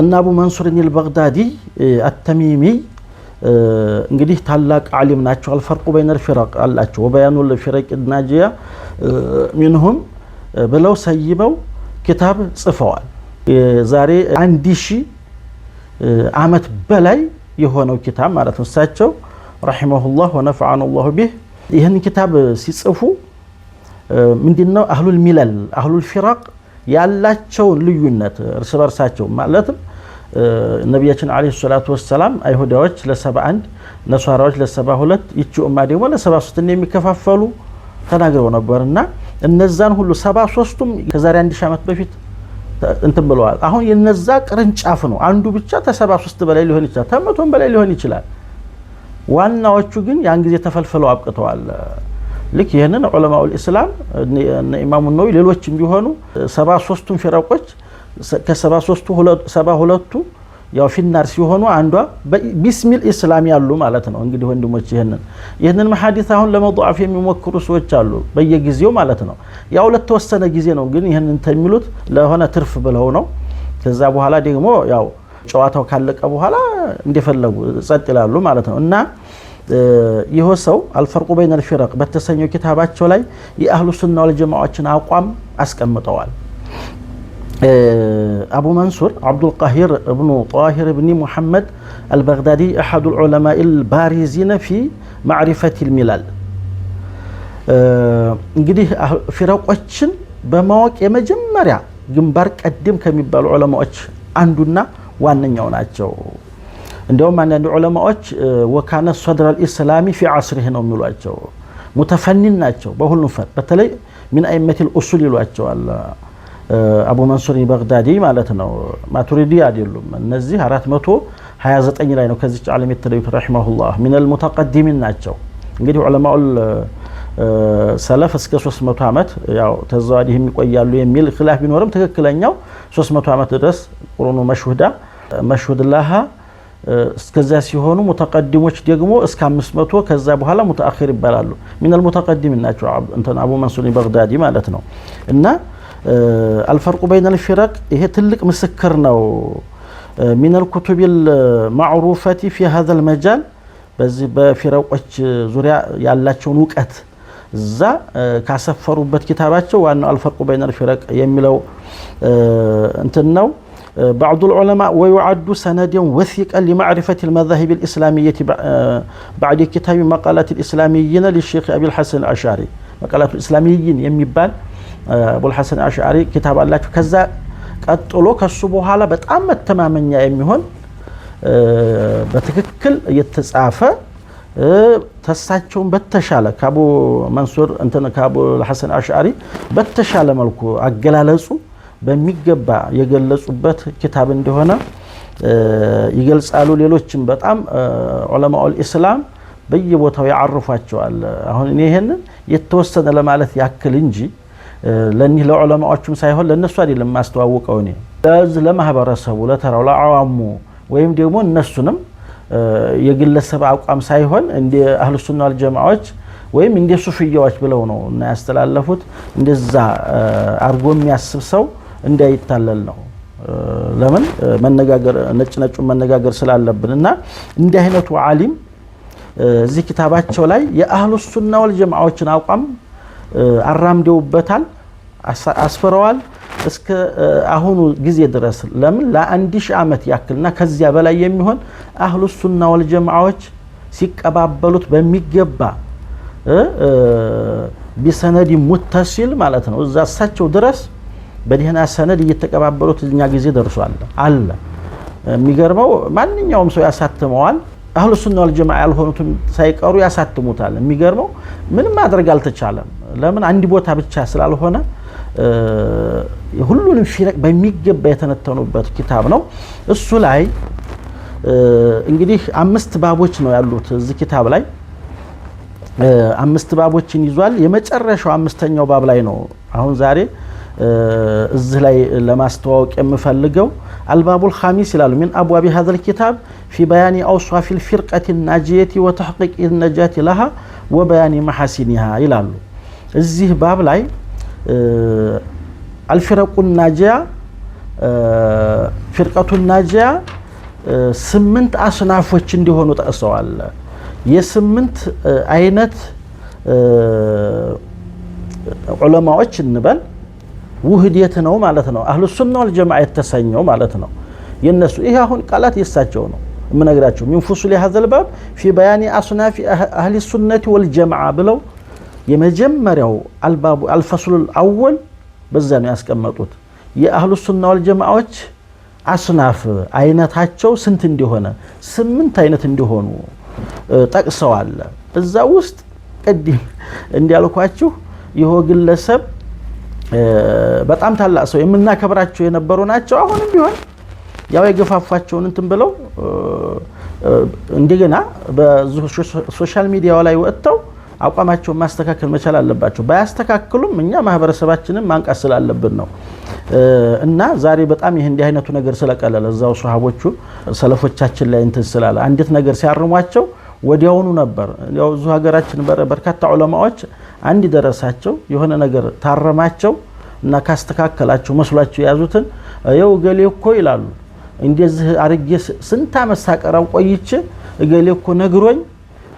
እና አቡ መንሱር አልበግዳዲ አተሚሚ እንግዲህ ታላቅ ዓሊም ናቸው። አልፈርቁ በይነ الفرق አላቸው ወበያኑ الفرق الناجية منهم ብለው ሰይመው ኪታብ ጽፈዋል። ዛሬ 1000 ዓመት በላይ የሆነው ኪታብ ማለት ነው። እሳቸው ረሂመሁላህ ወነፈዐነ الله به ይህን ኪታብ ሲጽፉ ምንድነው አህሉል ሚለል አህሉል ፊራቅ ያላቸውን ልዩነት እርስ በርሳቸው ማለትም ነብያችን አለይሂ ሰላቱ ወሰለም አይሁዳዎች ለ71 ነሷራዎች ለ72 ይቺ ኡማ ደግሞ ለ73 የሚከፋፈሉ ተናግረው ነበርና እነዛን ሁሉ 73ቱም ከዛሬ 1000 ዓመት በፊት እንትን ብለዋል። አሁን የነዛ ቅርንጫፍ ነው። አንዱ ብቻ ተ73 በላይ ሊሆን ይችላል፣ ተመቶም በላይ ሊሆን ይችላል። ዋናዎቹ ግን ያን ጊዜ ተፈልፈለው አብቅተዋል። ልክ ይሄንን ዑለማኡል ኢስላም ኢማሙ ነወዊ ሌሎችም ቢሆኑ 73ቱም ፊራቆች ከ73ቱ 72ቱ ያው ፊናር ሲሆኑ አንዷ ቢስሚል ኢስላም ያሉ ማለት ነው። እንግዲህ ወንድሞች ይሄንን መሐዲስ አሁን ለመضعፍ የሚሞክሩ ሰዎች አሉ በየጊዜው ማለት ነው። ያው ለተወሰነ ጊዜ ነው ግን ይሄንን ተሚሉት ለሆነ ትርፍ ብለው ነው። ከዛ በኋላ ደግሞ ያው ጨዋታው ካለቀ በኋላ እንደፈለጉ ጸጥ ይላሉ ማለት ነው። እና ይሄው ሰው አልፈርቁ በይነ الفرق በተሰኘው ኪታባቸው ላይ የአህሉ ሱና ወልጀማዓዎችን አቋም አስቀምጠዋል። أبو منصور عبد القاهر ابن طاهر بن محمد البغدادي أحد العلماء البارزين في معرفة الملل እንግዲህ ፊራቆችን በማወቅ የመጀመሪያ ግንባር ቀደም ከሚባሉ ዑለማዎች አንዱና ዋነኛው ናቸው። እንደውም አንዳንድ ዑለማዎች ወካነ ሶድር الاسلامي في عصره ነው የሚሏቸው ሙተፈኒን ናቸው በሁሉም ፈን በተለይ من ائمه الاصول ይሏቸዋል። አቡ መንሱር አልበግዳዲ ማለት ነው። ማቱሪዲ አይደሉም። እነዚህ 429 ላይ ነው ከዚህ ዓለም የተለዩት ረሂመሁላህ من المتقدمين ናቸው። እንግዲህ ዑለማኡል ሰለፍ እስከ 300 ዓመት ያው ተዛዋዲህ የሚቆያሉ የሚል ኺላፍ ቢኖርም ትክክለኛው 300 ዓመት ድረስ ቁርኑ መሽሁድ ለሃ እስከዛ ሲሆኑ ሙተቀዲሞች ደግሞ እስከ 500 ከዛ በኋላ ሙተአኺር ይባላሉ። من المتقدمين ናቸው እንትን አቡ መንሱር አልበግዳዲ ማለት ነው። እና الفرق بين الفرق ይሄ ትልቅ ምስክር ነው። من الكتب المعروفة في هذا المجال በዚህ በፊራቆች ዙሪያ ያላቸውን ዕውቀት እዛ ካሰፈሩበት ኪታባቸው ዋናው الفرق بين الفرق የሚለው እንትን ነው። بعض العلماء ويعد سندا وثيقا لمعرفة المذاهب الإسلامية بعد كتاب مقالات الإسلاميين للشيخ أبي الحسن الأشعري مقالات الإسلاميين የሚባል أبو الحسن الأشعري كتاب الله كذا ቀጥሎ ከሱ በኋላ በጣም መተማመኛ የሚሆን በትክክል የተጻፈ ተሳቸውን በተሻለ ከአቡ መንሱር እንትን ከአቡ الحسن الأشعري በተሻለ መልኩ አገላለጹ በሚገባ የገለጹበት ኪታብ እንደሆነ ይገልጻሉ። ሌሎችም በጣም ዑለማኡል ኢስላም በየቦታው ያعرፏቸዋል። አሁን እኔ ይሄንን የተወሰነ ለማለት ያክል እንጂ ለኒህ ለዑለማዎቹም ሳይሆን ለነሱ አይደለም ማስተዋወቀው እኔ ለማህበረሰቡ ለተራው ለዓዋሙ ወይም ደግሞ እነሱንም የግለሰብ አቋም ሳይሆን እንደ አህሉ ሱና ወልጀማዓዎች ወይም እንደ ሱፊያዎች ብለው ነው እና ያስተላለፉት። እንደዛ አርጎ የሚያስብ ሰው እንዳይታለል ነው። ለምን መነጋገር ነጭ መነጋገር ስላለብንና እንደ አይነቱ ዓሊም እዚህ ኪታባቸው ላይ የአህሉ ሱና ወልጀማዓዎችን አቋም አራምደውበታል፣ አስፈረዋል እስከ አሁኑ ጊዜ ድረስ። ለምን ለ1000 ዓመት ያክልና ከዚያ በላይ የሚሆን አህሉ ሱና ወልጀማዓዎች ሲቀባበሉት በሚገባ ቢሰነድ ሙተሲል ማለት ነው እዛ እሳቸው ድረስ በዲህና ሰነድ እየተቀባበሉት እኛ ጊዜ ደርሷል አለ። የሚገርመው ማንኛውም ሰው ያሳትመዋል። አህሉ ሱና ወልጀማዓ ያልሆኑትም ሳይቀሩ ያሳትሙታል። የሚገርመው ምንም ማድረግ አልተቻለም። ለምን አንድ ቦታ ብቻ ስላልሆነ ሁሉንም ፊረቅ በሚገባ የተነተኑበት ኪታብ ነው። እሱ ላይ እንግዲህ 5 ባቦች ነው ያሉት እዚህ ኪታብ ላይ 5 ባቦችን ይዟል። የመጨረሻው 5ኛው ባብ ላይ ነው አሁን ዛሬ እዚህ ላይ ለማስተዋወቅ የምፈልገው። አልባቡል ኻሚስ ይላሉ من ابواب هذا الكتاب في بيان اوصاف الفرقه الناجيه وتحقيق النجاه لها وبيان محاسنها ይላሉ። እዚህ ባብ ላይ الفرق الناجيه ፍርቀቱ ናጂያ 8 አስናፎች እንዲሆኑ ጠቅሰዋል። የ8 አይነት ዑለማዎች እንበል ውህደት ነው ማለት ነው። አህሉ ሱና ወል ጀማዓ የተሰኘው ማለት ነው የነሱ። ይሄ አሁን ቃላት የሳቸው ነው የምነግራቸው። ሚን ፉሱል هذا الباب في بيان اصناف اهل السنه والجماعه ብለው የመጀመሪያው አልባቡ አልፈሱል አወል በዛ ነው ያስቀመጡት። የአህሉ ሱና ወል ጀማዓዎች አስናፍ አይነታቸው ስንት እንደሆነ 8 አይነት እንደሆኑ ጠቅሰዋል። እዛ ውስጥ ቀድም እንዲያልኳችሁ ይሄው ግለሰብ በጣም ታላቅ ሰው የምናከብራቸው የነበሩ ናቸው። አሁንም ቢሆን ያው የገፋፋቸውን እንትን ብለው እንደገና በሶሻል ሚዲያው ላይ ወጥተው አቋማቸውን ማስተካከል መቻል አለባቸው። ባያስተካክሉም እኛ ማህበረሰባችንን ማንቃት ስላለብን ነው። እና ዛሬ በጣም ይሄ እንዲህ አይነቱ ነገር ስለቀለለ እዛው ሱሐቦቹ ሰለፎቻችን ላይ እንትን ስላለ አንዲት ነገር ሲያርሟቸው ወዲያውኑ ነበር። ያው እዙ ሀገራችን በርካታ ዑለማዎች አንድ ደረሳቸው የሆነ ነገር ታረማቸው እና ካስተካከላቸው መስሏቸው ያዙትን ያው ገሌ እኮ ይላሉ እንደዚህ አርጌ ስንት አመት ሳቀራው ቆይቼ ገሌ እኮ ነግሮኝ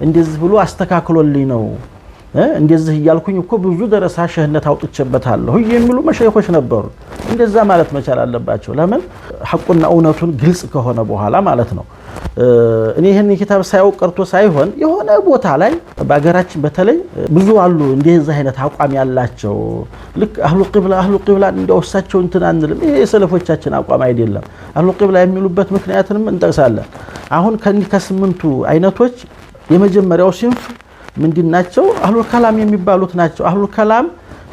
እንደዚህ ብሎ አስተካክሎልኝ ነው እንደዚህ ይያልኩኝ እኮ ብዙ ደረሳ ሸህነት አውጥቼበታለሁ የሚሉ መሸይኾች ነበሩ። እንደዛ ማለት መቻል አለባቸው። ለምን ሐቁና እውነቱን ግልጽ ከሆነ በኋላ ማለት ነው። እኔ ይሄን ኪታብ ሳይው ቀርቶ ሳይሆን የሆነ ቦታ ላይ በአገራችን በተለይ ብዙ አሉ እንደዚህ አይነት አቋም ያላቸው ልክ አህሉ ቂብላ እንደወሳቸው እንትን አንልም። ይሄ የሰለፎቻችን አቋም አይደለም። አህሉ ቂብላ የሚሉበት ምክንያትንም እንጠቅሳለን። አሁን ከ8ቱ አይነቶች የመጀመሪያው ሲንፍ ምንድናቸው? አህሉል ከላም የሚባሉት ናቸው። አህሉል ከላም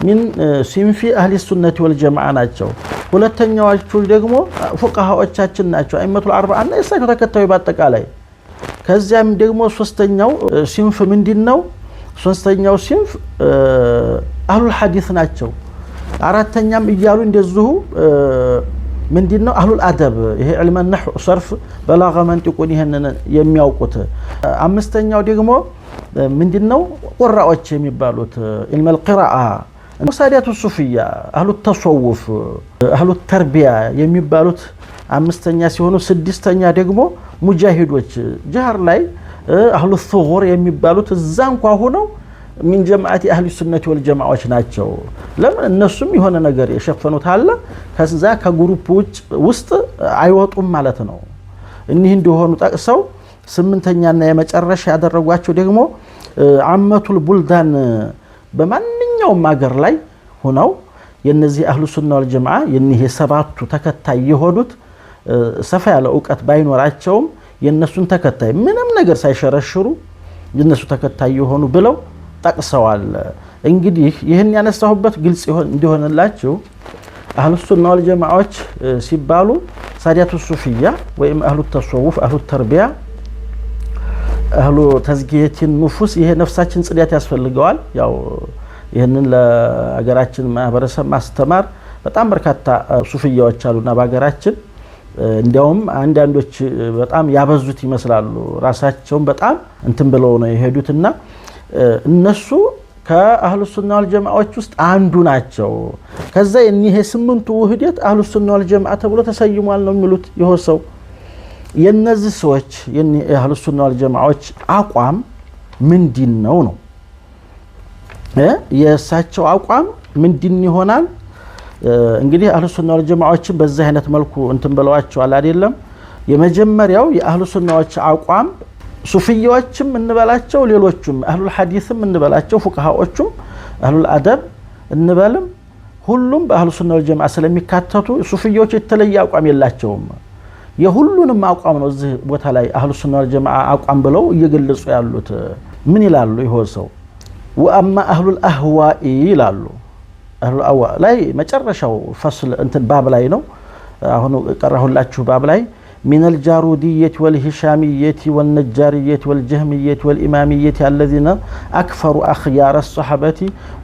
ምን ሲንፊ አህሊ ሱነቲ ወል ጀማዓ ናቸው። ሁለተኛዎቹ ደግሞ ፉቃሃዎቻችን ናቸው። አይመቱል 40 እና የሳቸው ተከታዩ በአጠቃላይ። ከዚያም ደግሞ ሶስተኛው ሲንፍ ምንድነው? ሶስተኛው ሲንፍ አህሉል ሐዲስ ናቸው። አራተኛም እያሉ እንደዚሁ ምንድነው? አህሉል አደብ ይሄ ዒልመ ነህው ሰርፍ በላጋ መንጢቁን ይሄንን የሚያውቁት። አምስተኛው ደግሞ ምንድነው? ቁራዎች የሚባሉት ዒልመል ቂራአ ሙሳዲያቱ ሱፊያ አህሉ ተሰውፍ አህሉ ተርቢያ የሚባሉት አምስተኛ ሲሆኑ ስድስተኛ ደግሞ ሙጃሂዶች ጀሃር ላይ አህሉ ሱጉር የሚባሉት እዛ እንኳን ሆነው ሚን ጀማዓቲ አህሊ ሱነቲ ወል ጀማዓዎች ናቸው። ለምን እነሱም የሆነ ነገር የሸፈኑት አለ ከዛ ከግሩፕ ውስጥ አይወጡም ማለት ነው። እኒህ እንደሆኑ ጠቅሰው ስምንተኛና የመጨረሻ ያደረጓቸው ደግሞ አመቱል ቡልዳን በማንኛውም ሀገር ላይ ሆነው የነዚህ አህሉ ሱና ወል ጀማዓ የነዚህ ሰባቱ ተከታይ የሆኑት ሰፋ ያለ ዕውቀት ባይኖራቸውም የነሱን ተከታይ ምንም ነገር ሳይሸረሽሩ የነሱ ተከታይ የሆኑ ብለው ጠቅሰዋል። እንግዲህ ይሄን ያነሳሁበት ግልጽ እንዲሆንላችሁ አህሉ ሱና ወል ጀማዓዎች ሲባሉ ሳዲያቱ ሱፊያ ወይም አህሉ ተሰውፍ አህሉ ተርቢያ አህሉ ተዝኪየቲን ንፉስ ይሄ ነፍሳችን ጽዳት ያስፈልገዋል። ያው ይሄንን ለሀገራችን ማህበረሰብ ማስተማር በጣም በርካታ ሱፊያዎች አሉና በሀገራችን እንዲያውም አንዳንዶች በጣም ያበዙት ይመስላሉ። ራሳቸውን በጣም እንትን ብለው ነው የሄዱትና እነሱ ከአህሉ ሱና ወል ጀማዓዎች ውስጥ አንዱ ናቸው። ከዛ እኒህ 8ቱ ውህደት አህሉ ሱና ወል ጀማዓ ተብሎ ተሰይሟል ነው የሚሉት ይሆሰው። የነዚህ ሰዎች የአህሉ ሱና ወል ጀማዓዎች አቋም ምንድነው ነው? የእሳቸው አቋም ምንድን ይሆናል? እንግዲህ አህሉ ሱና ወል ጀማዓዎችን በዛ አይነት መልኩ እንትን ብለዋቸዋል አይደለም። የመጀመሪያው የአህሉ ሱናዎች አቋም ሱፊያዎችም እንበላቸው ሌሎችም አህሉል ሐዲስም እንበላቸው ፉቃሃዎችም አህሉል አደብ እንበልም ሁሉም በአህሉ ሱና ወል ጀማዓ ስለሚካተቱ ሱፊያዎች የተለየ አቋም የላቸውም። የሁሉንም አቋም ነው እዚህ ቦታ ላይ አህሉ ሱና ወል ጀማዓ አቋም ብለው እየገለጹ ያሉት። ምን ይላሉ? ይሆሰው ወአማ አህሉል አህዋኢ ይላሉ። አህሉል አህዋ ላይ መጨረሻው ፈስል እንትን ባብ ላይ ነው። አሁን ቀራሁላችሁ ባብ ላይ من الجارودية والهشامية والنجارية والجهمية والإمامية الذين أكفروا أخيار الصحابة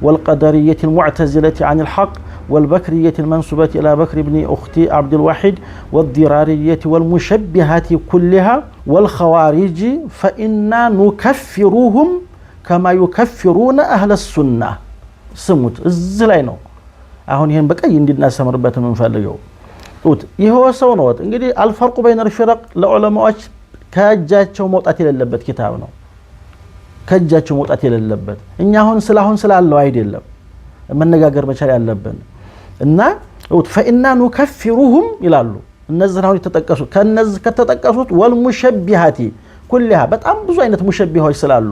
والقدرية المعتزلة عن الحق والبكرية المنسوبة إلى بكر بن أختي عبد الواحد والضرارية والمشبهات كلها والخوارج فإنا نكفروهم كما يكفرون أهل السنة سموت الزلاينو أهون يهن بقى يندنا سمربات من فاليو ይሄው ሰው ነው እንግዲህ አልፈርቁ በይነ الفرق ለዑለማዎች ከእጃቸው መውጣት የሌለበት ኪታብ ነው ከእጃቸው መውጣት የሌለበት እኛ አሁን ስላለው አይደለም መነጋገር መቻል ያለብን እና فإنا نكفرهم ይላሉ እነዚህ ነው የተጠቀሱት ከነዚህ ከተጠቀሱት والمشبهات كلها በጣም ብዙ አይነት ሙሸቢሆች ስላሉ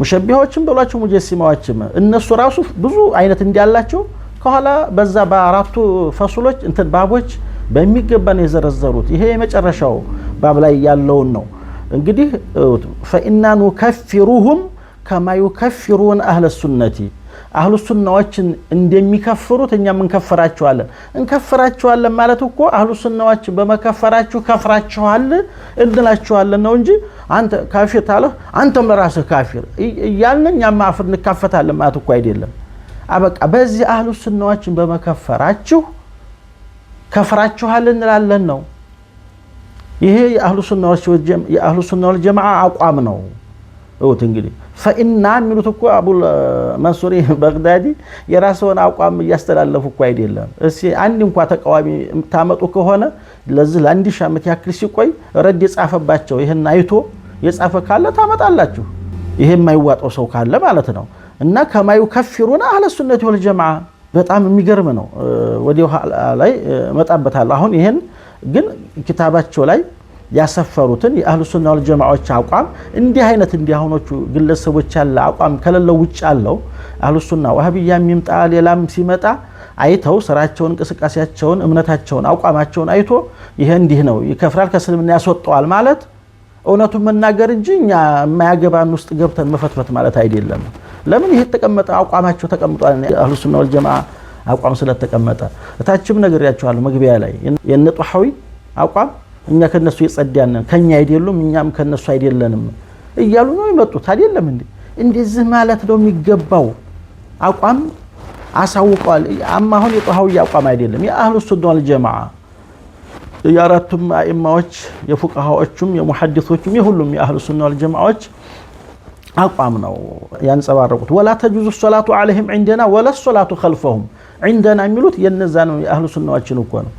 ሙሸቢሆችም በሏቸው ሙጀሲማዎችም እነሱ ራሱ ብዙ አይነት እንዲያላቸው ከኋላ በዛ በአራቱ ፈሱሎች እንትን ባቦች በሚገባ ነው የዘረዘሩት ይሄ የመጨረሻው ባብ ላይ ያለውን ነው እንግዲህ فإنا نكفرهم كما يكفرون أهل السنة أهل السنة እንደሚከፍሩት እኛም እንከፍራቸዋለን ማለት እኮ أهل السنة በመከፈራቸው ከፍራቸዋል እንላቸዋለን ነው እንጂ አንተ ካፊር ታለህ አንተም ለራስህ ካፊር እያልን እኛም አፍር እንካፈታለን ማለት እኮ አይደለም አበቃ በዚህ أهل السنة በመከፈራቸው ከፍራቸዋል እንላለን ነው ይሄ የአህሉ ሱና ወልጀማዓ አቋም ነው እንግዲህ فإنا የሚሉት እኮ አቡ መንሱር በግዳዲ የራስዎን አቋም ያስተላለፉ እኮ አይደለም እሺ አንድ እንኳን ተቃዋሚ ታመጡ ከሆነ ለዚህ ለአንድ ሺህ ዓመት ያክል ሲቆይ ረድ የጻፈባቸው ይሄን አይቶ የጻፈ ካለ ታመጣላችሁ ይሄ የማይዋጣው ሰው ካለ ማለት ነው እና ከማዩ ከፍሩና አህለ ሱነቲ ወልጀማዓ በጣም የሚገርም ነው ወዲው ላይ መጣበታል አሁን ይሄን ግን ኪታባቸው ላይ ያሰፈሩትን የአህሉ ሱና ወልጀማዓዎች አቋም እንዲህ አይነት እንዲያሆኖቹ ግለሰቦች ያለ አቋም ከለለው ውጭ ያለው አህሉ ሱና ወሃቢያ የሚምጣ ሌላም ሲመጣ አይተው ስራቸውን እንቅስቃሴያቸውን እምነታቸውን አቋማቸውን አይቶ ይሄ እንዲህ ነው ይከፍራል ከስልምና ያስወጣዋል ማለት እውነቱን መናገር እንጂ እኛ የማያገባን ውስጥ ገብተን መፈትፈት ማለት አይደለም ለምን ይሄ ተቀመጠ አቋማቸው ተቀምጧል አህሉ ሱና ወልጀማዓ አቋም ስለተቀመጠ እታችም ነግሬያቸዋለሁ መግቢያ ላይ የነጧሐዊ አቋም እኛ ከነሱ የጸዳን ከኛ አይደሉም እኛም ከነሱ አይደለንም እያሉ ነው የመጡት አይደለም እንደዚህ ማለት ነው የሚገባው አቋም አሳውቀዋል አማሁን የጧሐዊ አቋም አይደለም የአህሉ ሱና ወልጀማዓ የአራቱም አኢማዎች የፉቃሃዎችም የሙሐዲሶችም የሁሉም የአህሉ ሱና ወልጀማዓዎች አቋም ነው ያንጸባረቁት ولا تجوز الصلاه عليهم عندنا ولا الصلاه خلفهم عندنا የሚሉት የነዛ ነው የአህሉ ሱናዎችን እኮ ነው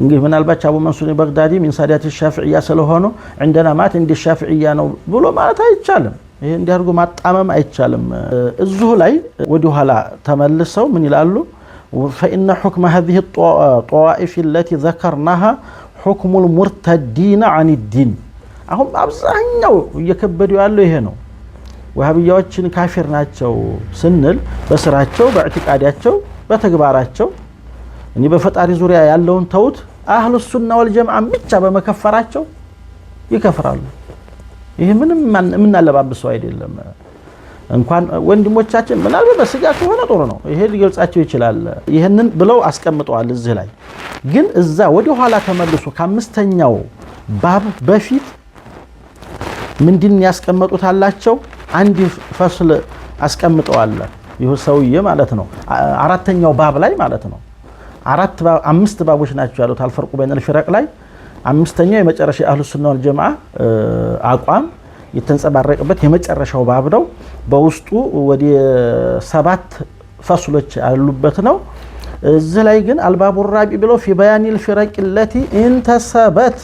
እንግዲህ ምናልባት አቡ መንሱር በግዳዲ من سادات الشافعيه ስለሆነ عندنا ማለት እንደ ሻፊዒያ ነው ብሎ ማለት አይቻልም ይሄ እንዲያርጉ ማጣመም አይቻልም እዚሁ ላይ ወዲ ኋላ ተመልሰው ምን ይላሉ فإن حكم هذه الطوائف التي ذكرناها حكم المرتدين عن الدين አሁን አብዛኛው እየከበደው ያለው ይሄ ነው ወሃቢያዎችን ካፊር ናቸው ስንል በስራቸው በእዕቲቃዳቸው በተግባራቸው እኔ በፈጣሪ ዙሪያ ያለውን ተውት አህሉ ሱና ወልጀማዓ ብቻ በመከፈራቸው ይከፍራሉ ይሄ ምንም እናለባብሰው አይደለም እንኳን ወንድሞቻችን ምናልባት በስጋ ከሆነ ጥሩ ነው ይሄ ሊገልጻቸው ይችላል ይሄንን ብለው አስቀምጠዋል እዚህ ላይ ግን እዛ ወዲ ኋላ ተመልሶ ከአምስተኛው ባብ በፊት ምንድን ያስቀምጡት አላቸው አንድ ፈስል አስቀምጠዋል ይሄ ሰውዬ ማለት ነው አራተኛው ባብ ላይ ማለት ነው አምስት ባቦች ናቸው ያሉት አልፈርቁ በይነ الفرق ላይ አምስተኛው የመጨረሻ አህሉ ሱና ወልጀማዓ አቋም የተንጸባረቀበት የመጨረሻው ባብ ነው በውስጡ ወደ 7 ፈስሎች ያሉበት ነው እዚህ ላይ ግን አልባቡ الرابع ብለው في بيان الفرق التي انتسبت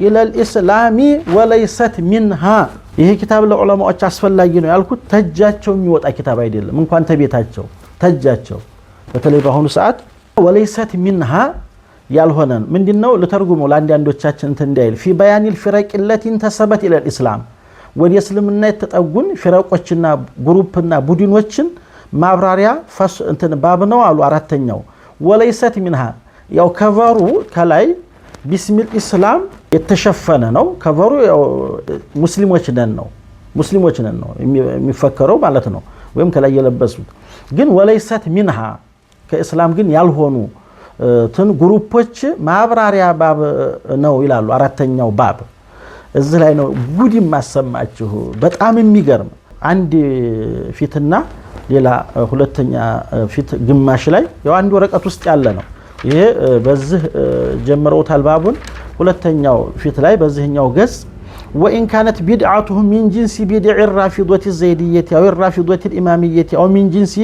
الى الاسلام وليست منها ይሄ ኪታብ ለዑለማዎች አስፈላጊ ነው ያልኩት ተጃቸው የሚወጣ ኪታብ አይደለም እንኳን ተቤታቸው ተጃቸው በተለይ በአሁኑ ሰዓት وليست منها ያልሆነን ምንድነው ለተርጉመው ለአንዳንዶቻችን እንዳይል في بيان الفرق التي انتسبت الى الاسلام ወደ እስልምና የተጠጉን ፍረቆችና ግሩፕና ቡድኖችን ማብራሪያ እንትን ባብ ነው አሉ አራተኛው وليست منها ያው ከቨሩ ከላይ بسم الاسلام የተሸፈነ ነው ከቨሩ ሙስሊሞች ነን ነው የሚፈከረው ማለት ነው ወይም ከላይ የለበሱት ግን وليست منها ከእስላም ግን ያልሆኑ ትን ግሩፖች ማብራሪያ ባብ ነው ይላሉ አራተኛው ባብ እዚህ ላይ ነው ጉዲም ማሰማችሁ በጣም የሚገርም አንድ ፊትና ሌላ ሁለተኛ ፊት ግማሽ ላይ ያው አንድ ወረቀት ውስጥ ያለ ነው ይሄ በዚህ ጀምረውታል ባቡን ሁለተኛው ፊት ላይ በዚህኛው ገጽ وإن كانت بدعتهم من جنس بدع الرافضة الزيدية أو الرافضة الإمامية أو من جنس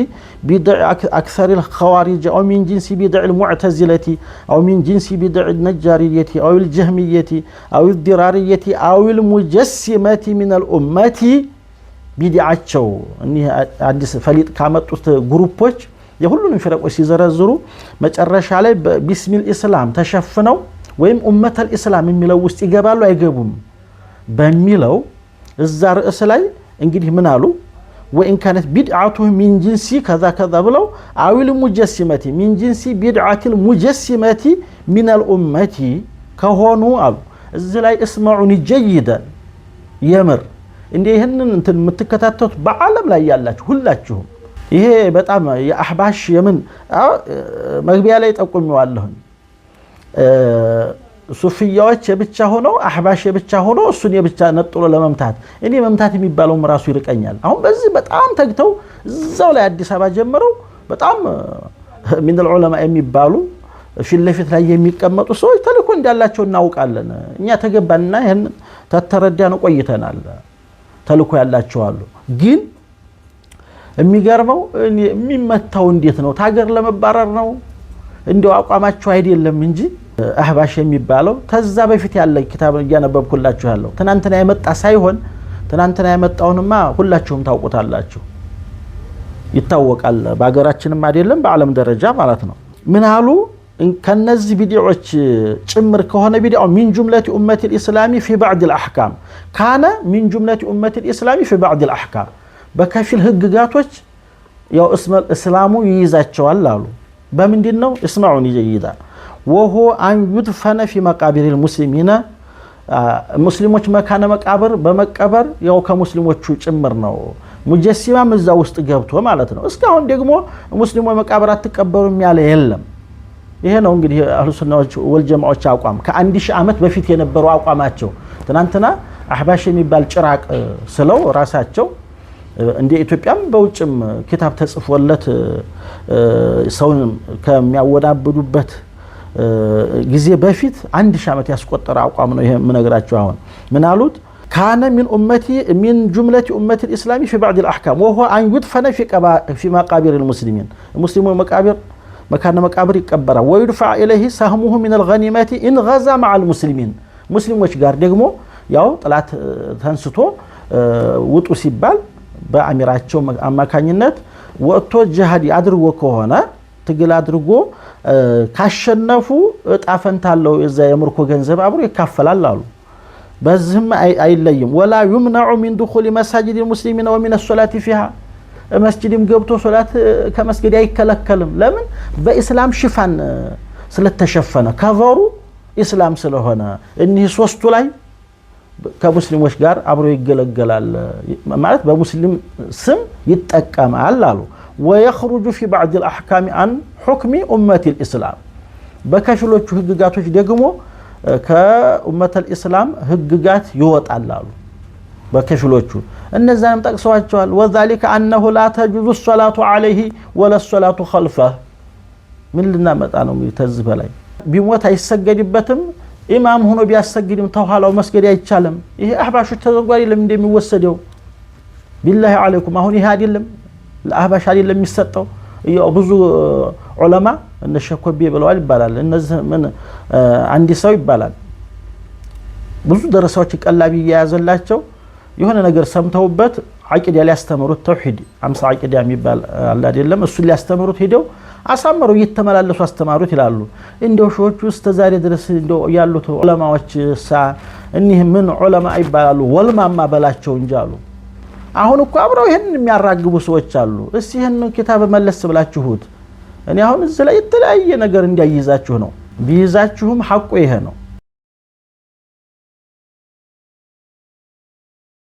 بدع أكثر الخوارج أو من جنس بدع المعتزلة أو من جنس بدع النجارية أو الجهمية أو الضرارية أو المجسمة من الأمة بدعتشو أني أدس فليت كامت جروبوش يقولون في رأس زرزرو ما تقرش عليه باسم الإسلام تشفنوا ويم أمة الإسلام من ملوث إجابالو يجابون بميلو الزار إسلاي إنجيل منالو وإن كانت بدعته من جنس كذا كذا بلو أو المجسمة من جنس بدعة المجسمة من الأمة كهونو أو الزلاي اسمعوني جيدا يمر إني هن أنت متكتاتات بعالم لا يالله كلاتهم ይሄ በጣም የአህባሽ የምን መግቢያ ላይ ጠቁም ይዋለሁን ሱፊያዎች የብቻ ሆነው አህባሽ የብቻ ሆነው እሱን የብቻ ነጥሎ ለመምታት እኔ መምታት የሚባለውም ራሱ ይርቀኛል አሁን በዚህ በጣም ተግተው እዛው ላይ አዲስ አበባ ጀምረው በጣም ምን العلماء የሚባሉ ፊት ለፊት ላይ የሚቀመጡ ሰዎች ተልኮ እንዳላቸው እናውቃለን እኛ ተገባንና ይሄን ተተረዳን ቆይተናል ተልኮ ያላቸው አሉ ግን የሚገርመው የሚመታው እንዴት ነው ታገር ለመባረር ነው እንደው አቋማቸው አይደለም እንጂ አህባሽ የሚባለው ተዛ በፊት ያለ ኪታብ ያነበብኩላችሁ ያለው ትናንትና የመጣ ሳይሆን ትናንትና የመጣውንማ ሁላችሁም ታውቁታላችሁ ይታወቃል በአገራችንም አይደለም በዓለም ደረጃ ማለት ነው ምን አሉ ከነዚህ ቪዲዮዎች ጭምር ከሆነ ቪዲዮ من جملة أمة الإسلام في بعض الأحكام كان من جملة أمة الإسلام في بعض الأحكام በከፊል ህግጋቶች ያው እስመ እስላሙ ይይዛቸዋል አሉ በመንዲነው እስማዑን ይይዛ وهو أن يدفن في مقابر المسلمين ሙስሊሞች መካነ መቃብር በመቀበር ያው ከሙስሊሞቹ ጭምር ነው ሙጀሲማም እዛ ውስጥ ገብቶ ማለት ነው እስካሁን ደግሞ ሙስሊሙ መቃብር አትቀበሩም ያለ የለም ይሄ ነው እንግዲህ አህሉ ሱናዎች ወልጀማዎች አቋም ከ1000 ዓመት በፊት የነበሩ አቋማቸው ትናንትና አህባሽ የሚባል ጭራቅ ስለው ራሳቸው እንደ ኢትዮጵያም በውጭም ኪታብ ተጽፎለት ሰውን ከሚያወዳብዱበት ጊዜ በፊት 1000 ዓመት ያስቆጠረ አቋም ነው ይሄ ምነግራችሁ አሁን ምን አሉት كان من أمتي من جملة أمة الإسلام في بعض الأحكام وهو أن يدفن في مقابر المسلمين المسلمون مقابر مكان مقابر يكبر ويدفع إليه سهمه من الغنيمات إن غزا مع المسلمين مسلموች ጋር ደግሞ ያው طلعت ተንስቶ ውጡ ሲባል በአሚራቸው አማካኝነት ወጥቶ ጂሃድ ያድርጎ ከሆነ ትግል አድርጎ ካሸነፉ ጣፈንታለው እዛ የምርኮ ገንዘብ አብሮ ይካፈላል አሉ በዚህም አይለይም ولا يمنع من دخول مساجد المسلمين ومن الصلاه فيها መስጂድም ገብቶ ሶላት ከመስጊድ አይከለከልም ለምን በእስላም ሽፋን ስለተሸፈነ ከቨሩ እስላም ስለሆነ እነዚህ ሶስቱ ላይ ከሙስሊሞች ጋር አብሮ ይገለገላል ማለት በሙስሊም ስም ይጠቀማል አሉ ويخرج في بعض الاحكام عن حكم امه الاسلام በከፊሎቹ ህግጋቶች ደግሞ ከኡመተ الاسلام ህግጋት ይወጣል አሉ በከፊሎቹ እነዛንም ጠቅሰዋቸዋል وذلك انه لا تجوز الصلاه عليه ولا الصلاه خلفه ምን ልናመጣ ነው ተዝበ ላይ ቢሞት አይሰገድበትም ኢማም ሆኖ ቢያሰግድም ተኋላው መስገድ አይቻልም ይሄ አህባሾች ተዘጓሪ ለምን እንደሚወሰደው ቢላሂ አለይኩም አሁን ይሄ አይደለም ለአህባሽ አይደለም የሚሰጠው ያው ብዙ ዑለማ እነ ሸኮቤ ብለዋል ይባላል እነዚህ ምን አንዲ ሰው ይባላል ብዙ ደረሳዎች ቀላቢ ያያዘላቸው የሆነ ነገር ሰምተውበት አቂዳ ሊያስተምሩት ተውሂድ 50 አቂዳ የሚባል አለ አይደለም እሱ ሊያስተምሩት ሄደው አሳመሩ እየተመላለሱ አስተማሩት ይላሉ እንደው ሾቹ ውስጥ ዛሬ ድረስ እንደው ያሉት ዑለማዎች እኒህ ምን ዑለማ ይባላሉ ወልማማ በላቸው እንጃሉ አሁን እኮ አብረው ይሄን የሚያራግቡ ሰዎች አሉ እስቲ ይሄን ኪታብ መለስ ብላችሁት እኔ አሁን እዚህ ላይ የተለያየ ነገር እንዲያይዛችሁ ነው ቢይዛችሁም ሐቁ ይሄ ነው